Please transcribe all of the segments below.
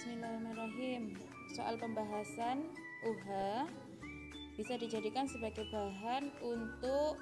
Bismillahirrahmanirrahim. Soal pembahasan UH bisa dijadikan sebagai bahan untuk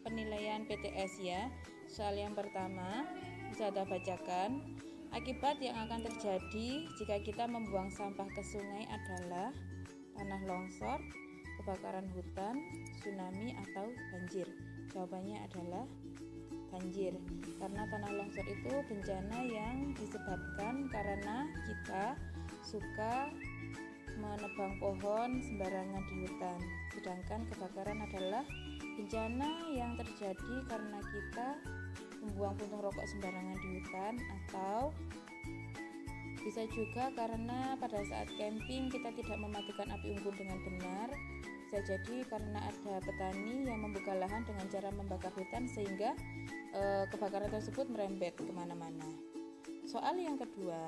penilaian PTS ya. Soal yang pertama bisa Anda bacakan. Akibat yang akan terjadi jika kita membuang sampah ke sungai adalah tanah longsor, kebakaran hutan, tsunami atau banjir. Jawabannya adalah banjir, karena tanah longsor itu bencana yang disebabkan karena kita suka menebang pohon sembarangan di hutan. Sedangkan kebakaran adalah bencana yang terjadi karena kita membuang puntung rokok sembarangan di hutan, atau bisa juga karena pada saat camping kita tidak mematikan api unggun dengan benar. Bisa jadi karena ada petani yang membuka lahan dengan cara membakar hutan sehingga kebakaran tersebut merembet kemana-mana. Soal yang kedua,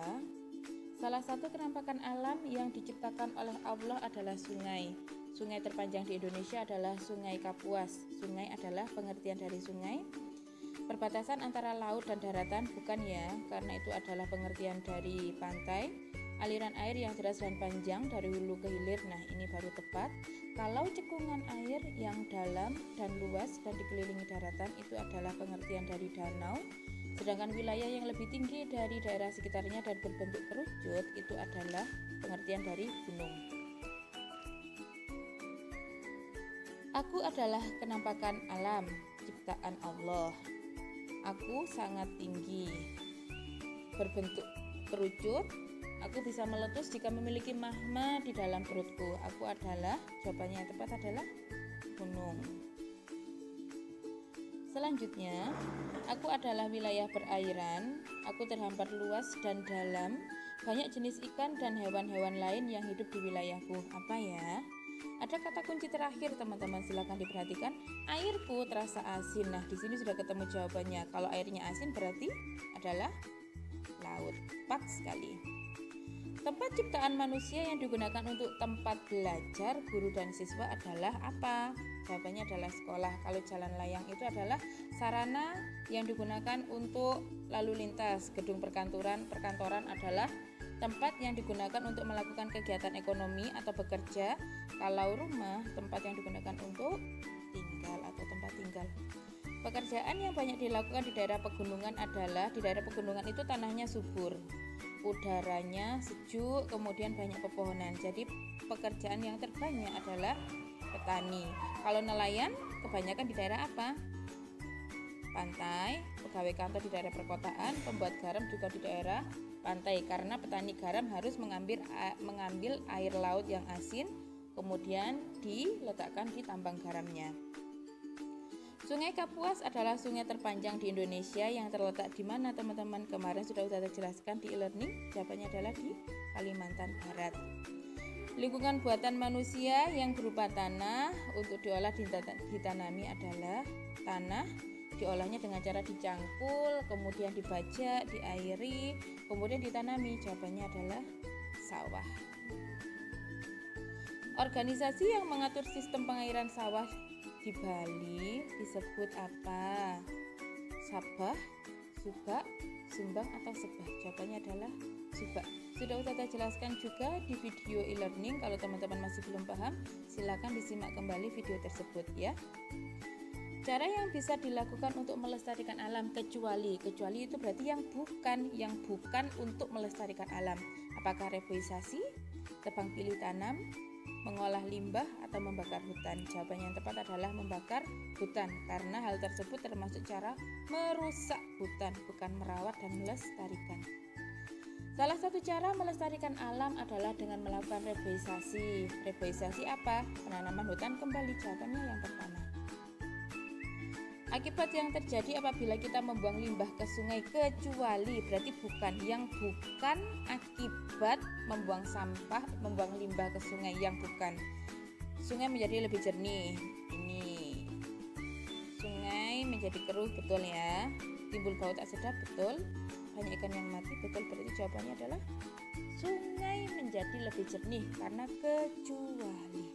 salah satu penampakan alam yang diciptakan oleh Allah adalah sungai. Sungai terpanjang di Indonesia adalah Sungai Kapuas. Sungai adalah pengertian dari sungai perbatasan antara laut dan daratan, bukan ya, karena itu adalah pengertian dari pantai. Aliran air yang deras dan panjang dari hulu ke hilir. Nah, ini baru tepat. Kalau cekungan air yang dalam dan luas dan dikelilingi daratan itu adalah pengertian dari danau. Sedangkan wilayah yang lebih tinggi dari daerah sekitarnya dan berbentuk kerucut itu adalah pengertian dari gunung. Aku adalah kenampakan alam ciptaan Allah. Aku sangat tinggi, berbentuk kerucut. Aku bisa meletus jika memiliki magma di dalam perutku. Aku adalah, jawabannya yang tepat adalah gunung. Selanjutnya, aku adalah wilayah perairan. Aku terhampar luas dan dalam. Banyak jenis ikan dan hewan-hewan lain yang hidup di wilayahku. Apa ya? Ada kata kunci terakhir, teman-teman, silakan diperhatikan. Airku terasa asin. Nah, di sini sudah ketemu jawabannya. Kalau airnya asin berarti adalah laut. Pas sekali. Tempat ciptaan manusia yang digunakan untuk tempat belajar guru dan siswa adalah apa? Jawabannya adalah sekolah. Kalau jalan layang itu adalah sarana yang digunakan untuk lalu lintas. Gedung perkantoran adalah tempat yang digunakan untuk melakukan kegiatan ekonomi atau bekerja. Kalau rumah, tempat yang digunakan untuk tinggal atau tempat tinggal. Pekerjaan yang banyak dilakukan di daerah pegunungan adalah, di daerah pegunungan itu tanahnya subur, udaranya sejuk, kemudian banyak pepohonan. Jadi pekerjaan yang terbanyak adalah petani. Kalau nelayan kebanyakan di daerah apa? Pantai. Pegawai kantor di daerah perkotaan. Pembuat garam juga di daerah pantai, karena petani garam harus mengambil air laut yang asin kemudian diletakkan di tambang garamnya. Sungai Kapuas adalah sungai terpanjang di Indonesia yang terletak di mana, teman-teman? Kemarin sudah jelaskan di e-learning, jawabannya adalah di Kalimantan Barat. Lingkungan buatan manusia yang berupa tanah untuk diolah ditanami adalah tanah. Diolahnya dengan cara dicangkul, kemudian dibajak, diairi, kemudian ditanami. Jawabannya adalah sawah. Organisasi yang mengatur sistem pengairan sawah di Bali disebut apa? Sabah, Subak, Sumbang atau Sebah? Jawabannya adalah Subak. Sudah saya jelaskan juga di video e-learning. Kalau teman-teman masih belum paham, silakan disimak kembali video tersebut ya. Cara yang bisa dilakukan untuk melestarikan alam, kecuali itu berarti yang bukan untuk melestarikan alam. Apakah reboisasi, tebang pilih tanam, mengolah limbah, atau membakar hutan? Jawaban yang tepat adalah membakar hutan, karena hal tersebut termasuk cara merusak hutan, bukan merawat dan melestarikan. Salah satu cara melestarikan alam adalah dengan melakukan reboisasi. Reboisasi apa? Penanaman hutan kembali. Jawabannya yang pertama. Akibat yang terjadi apabila kita membuang limbah ke sungai, kecuali berarti bukan akibat membuang sampah, membuang limbah ke sungai, yang bukan. Sungai menjadi lebih jernih. Ini sungai menjadi keruh, betul ya. Timbul bau tak sedap, betul. Banyak ikan yang mati, betul. Berarti jawabannya adalah sungai menjadi lebih jernih karena kecuali.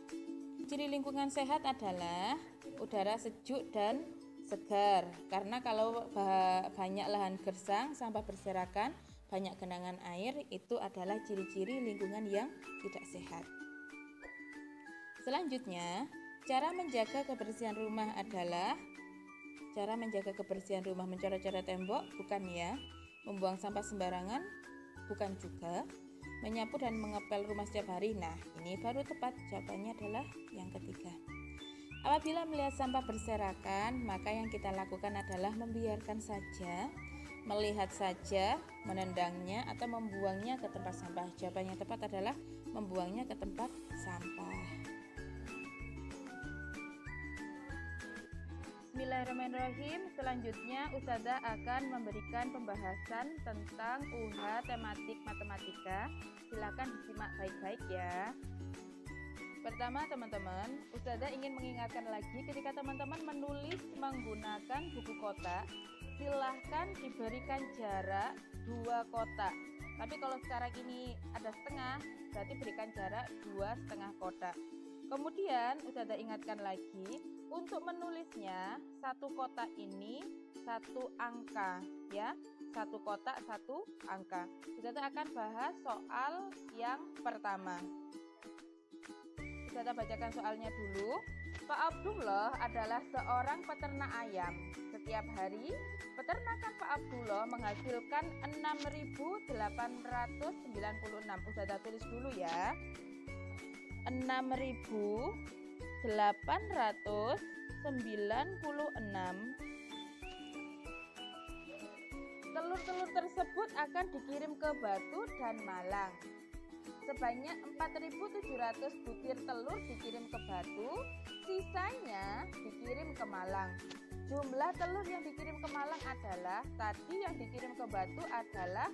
Ciri lingkungan sehat adalah udara sejuk dan segar, karena kalau banyak lahan gersang, sampah berserakan, banyak genangan air itu adalah ciri-ciri lingkungan yang tidak sehat. Selanjutnya, cara menjaga kebersihan rumah adalah mencoret-coret tembok, bukan ya. Membuang sampah sembarangan, bukan juga. Menyapu dan mengepel rumah setiap hari, nah ini baru tepat. Jawabannya adalah yang ketiga. Apabila melihat sampah berserakan, maka yang kita lakukan adalah membiarkan saja, melihat saja, menendangnya, atau membuangnya ke tempat sampah. Jawaban yang tepat adalah membuangnya ke tempat sampah. Bismillahirrahmanirrahim. Selanjutnya Ustazah akan memberikan pembahasan tentang UH tematik matematika. Silakan disimak baik-baik ya. Pertama teman-teman, Ustazah ingin mengingatkan lagi ketika teman-teman menulis menggunakan buku kotak, silahkan diberikan jarak 2 kotak. Tapi kalau sekarang ini ada setengah, berarti berikan jarak 2,5 kotak. Kemudian Ustazah ingatkan lagi, untuk menulisnya satu kotak ini 1 angka ya, 1 kotak 1 angka. Ustazah akan bahas soal yang pertama. Ustazah bacakan soalnya dulu. Pak Abdullah adalah seorang peternak ayam. Setiap hari peternakan Pak Abdullah menghasilkan 6.896. Ustazah tulis dulu ya. 6.896. Telur-telur tersebut akan dikirim ke Batu dan Malang. Sebanyak 4.700 butir telur dikirim ke Batu, sisanya dikirim ke Malang. Jumlah telur yang dikirim ke Malang adalah, tadi yang dikirim ke Batu adalah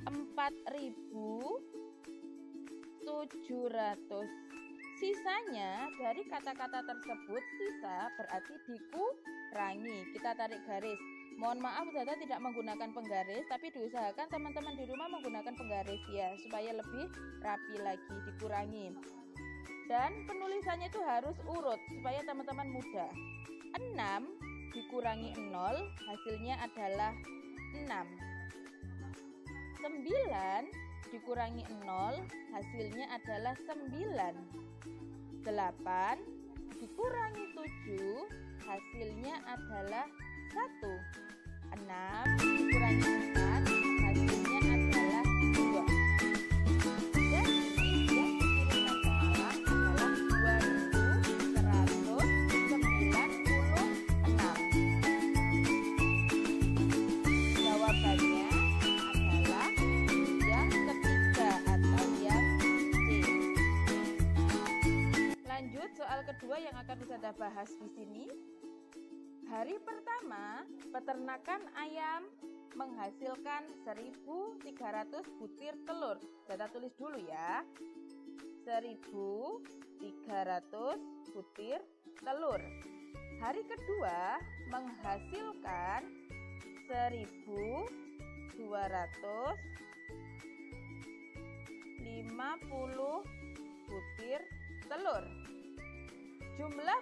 4.700. Sisanya dari kata-kata tersebut, sisa berarti dikurangi. Kita tarik garis. Mohon maaf Ustazah tidak menggunakan penggaris, tapi diusahakan teman-teman di rumah menggunakan penggaris ya, supaya lebih rapi lagi, dikurangi. Dan penulisannya itu harus urut supaya teman-teman mudah. 6 dikurangi 0 hasilnya adalah 6. 9 dikurangi 0 hasilnya adalah 9. 8 dikurangi 7 hasilnya adalah 1. 6 dikurangi 4 hasilnya adalah 2. Jadi yang dikirimkan ke Malang adalah 2.196. Jawabannya adalah yang ketiga atau yang C. Lanjut soal kedua yang akan Ustazah bahas di sini. Hari pertama, peternakan ayam menghasilkan 1.300 butir telur. Ustazah tulis dulu ya. 1.300 butir telur. Hari kedua menghasilkan 1.250 butir telur. Jumlah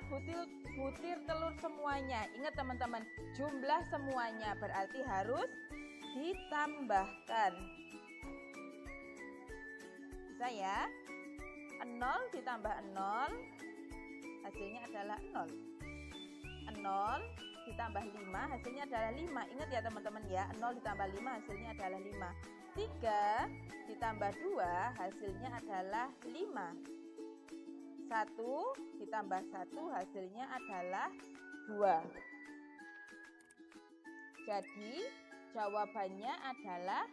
butir telur semuanya, ingat teman-teman, jumlah semuanya berarti harus ditambahkan. Bisa ya? 0 ditambah 0 hasilnya adalah 0. 0 ditambah 5 hasilnya adalah 5. Ingat ya teman-teman ya, 0 ditambah 5 hasilnya adalah 5. 3 ditambah 2 hasilnya adalah 5. 1 ditambah 1 hasilnya adalah 2. Jadi jawabannya adalah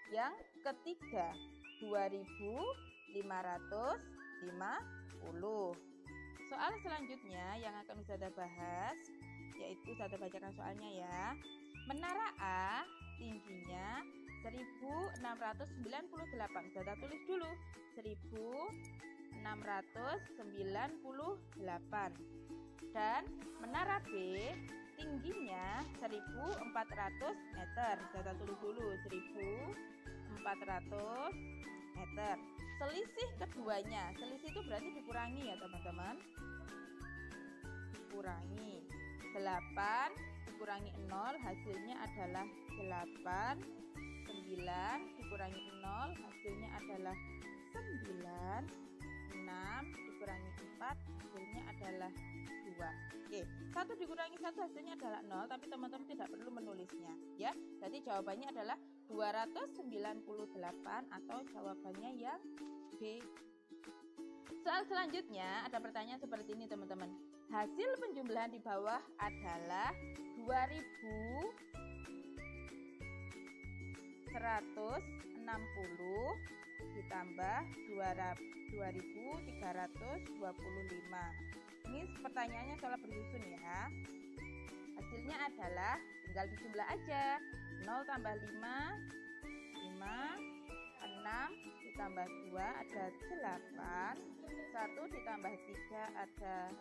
yang ketiga, 2.550. Soal selanjutnya yang akan Ustazah bahas, yaitu Ustazah bacakan soalnya ya. Menara A tingginya 1.698. Ustazah tulis dulu 1.698. Dan menara B tingginya 1.400 meter. Ustazah tulis dulu 1.400 meter. Selisih keduanya, selisih itu berarti dikurangi ya teman-teman. Dikurangi 8 dikurangi 0 hasilnya adalah 8. 9 dikurangi 0 hasilnya adalah 9. 6 dikurangi 4 hasilnya adalah 2. Oke, 1 dikurangi 1 hasilnya adalah 0, tapi teman-teman tidak perlu menulisnya ya. Jadi jawabannya adalah 298 atau jawabannya yang B. Soal selanjutnya ada pertanyaan seperti ini teman-teman. Hasil penjumlahan di bawah adalah 2160 ditambah 2325. Ini pertanyaannya soal bersusun ya. Hasilnya adalah tinggal dijumlah aja. 0 tambah 5, 6 ditambah 2 ada 8, 1 ditambah 3 ada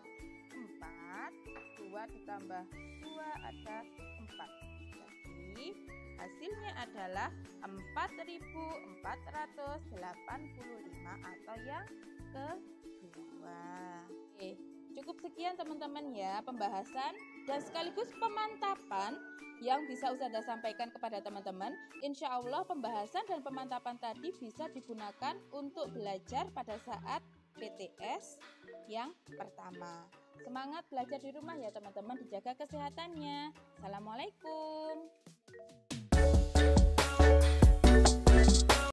4, 2 ditambah 2 ada 4. Jadi hasilnya adalah 4485 atau yang kedua. Oke, cukup sekian teman-teman ya pembahasan dan sekaligus pemantapan yang bisa Ustazah sampaikan kepada teman-teman. Insya Allah pembahasan dan pemantapan tadi bisa digunakan untuk belajar pada saat PTS yang pertama. Semangat belajar di rumah ya teman-teman, dijaga kesehatannya. Assalamualaikum.